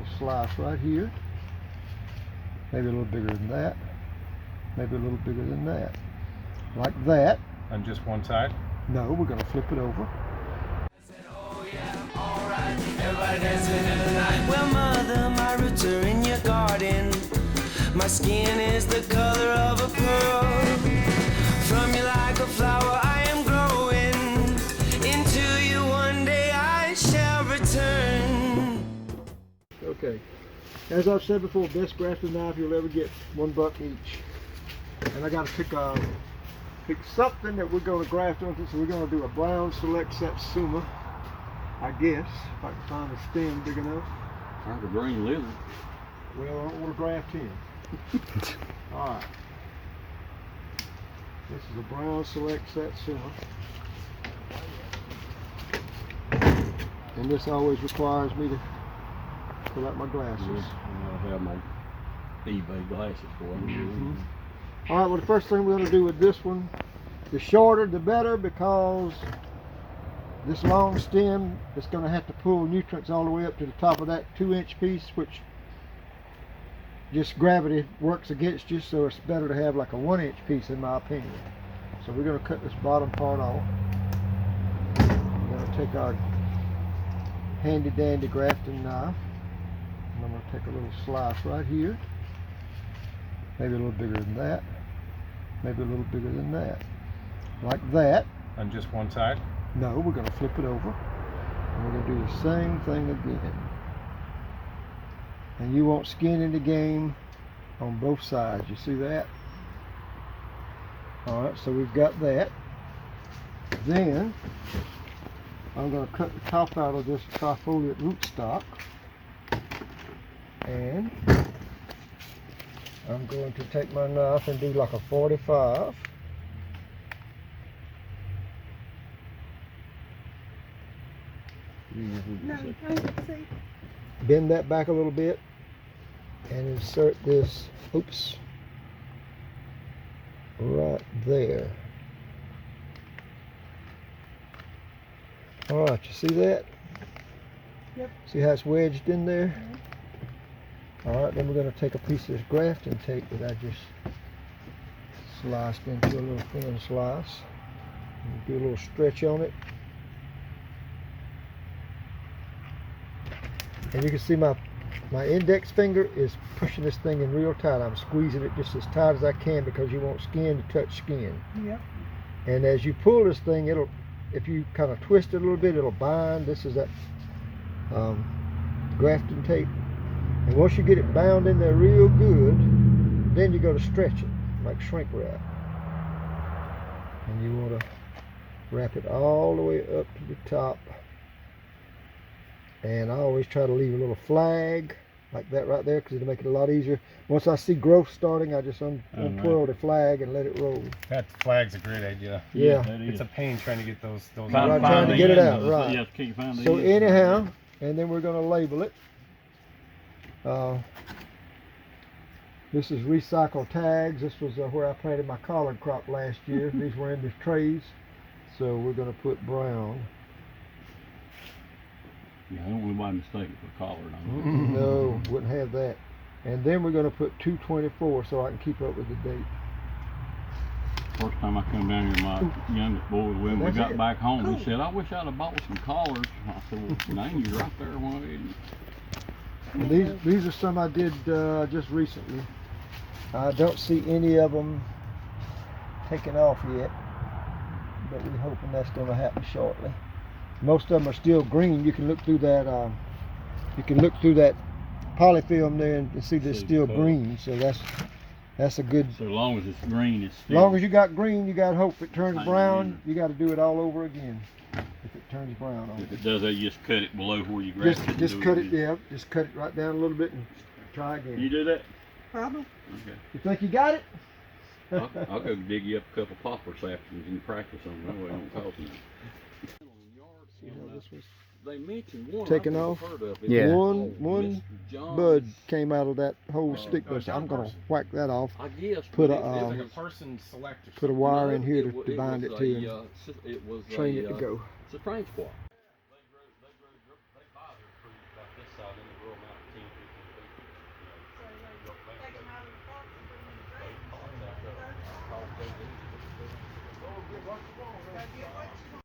little slice right here. Maybe a little bigger than that. Maybe a little bigger than that. Like that. On just one side? No, we're going to flip it over. Well, mother, my roots are in your garden. My skin is the color of a pearl. From you like a flower I am growing. Into you one day I shall return. Okay. As I've said before, best grafting knife you'll ever get, $1 each. And I got to pick something that we're going to graft onto. So we're going to do a brown select satsuma, I guess, if I can find a stem big enough. Or the green lizard. Well, I don't want to graft him. Alright. This is a brown select satsuma. And this always requires me to pull out my glasses. I have my eBay glasses for them. Alright, well the first thing we're going to do with this one, the shorter the better, because this long stem is going to have to pull nutrients all the way up to the top of that 2-inch piece, which just gravity works against you, so it's better to have like a 1-inch piece in my opinion. So we're going to cut this bottom part off. We're going to take our handy dandy grafting knife, and I'm going to take a little slice right here. Maybe a little bigger than that. Maybe a little bigger than that. Like that. On just one side? No, we're going to flip it over. And we're going to do the same thing again. And you want skin in the game on both sides. You see that? Alright, so we've got that. Then I'm going to cut the top out of this trifoliate rootstock. And I'm going to take my knife and do like a 45. No, you can't see. Bend that back a little bit and insert this, oops, right there. Alright, you see that? Yep. See how it's wedged in there? Alright, then we're going to take a piece of this grafting tape that I just sliced into a little thin slice. And do a little stretch on it. And you can see my index finger is pushing this thing in real tight. I'm squeezing it just as tight as I can because you want skin to touch skin. Yep. And as you pull this thing, it'll, if you kind of twist it a little bit, it'll bind. This is that grafting tape. And once you get it bound in there real good, then you go to stretch it, like shrink wrap. And you want to wrap it all the way up to the top. And I always try to leave a little flag like that right there because it'll make it a lot easier. Once I see growth starting, I just untwirl the flag and let it roll. That flag's a great idea. Yeah. It's a pain trying to get those Right, trying to get it out, right. Yeah, can you find the So end? anyhow, and then we're going to label it. This is recycled tags. This was where I planted my collard crop last year. These were in the trays. So we're going to put brown. Yeah, I don't want anybody mistaken for collard. No, wouldn't have that. And then we're going to put 224 so I can keep up with the date. First time I come down here, my youngest boy, when we That's got it. back home, he said, "I wish I'd have bought some collards." I said, "Well, dang, you're right there, one." And these are some I did just recently. I don't see any of them taken off yet, but we're hoping that's going to happen shortly. Most of them are still green. You can look through that. Polyfilm there and see they're still green. So that's a good. So long as it's green, it's As still. long as you got green, you got to hope it turns Amen. brown. You got to do it all over again if it turns brown on If it. it does that, you just cut it below where you graft it. Just cut it. Yeah, just cut it right down a little bit and try again. You do that? Probably. Okay. You think you got it? I'll go dig you up a couple poplar saplings and practice on them. That way it don't cost me. You know, this was They mentioned one taken I've off. never heard of. It Yeah. was One Mr. John. bud came out of that whole stick. oh, But John I'm gonna Parsons. whack that off. I guess. Put but a, it It's was- like a person selector. Put a wire no, in here wa- to bind it was to a, him. It was Train it a, to go. It's a train squat. They buy their fruit about this side and they grow them out 10 what you want.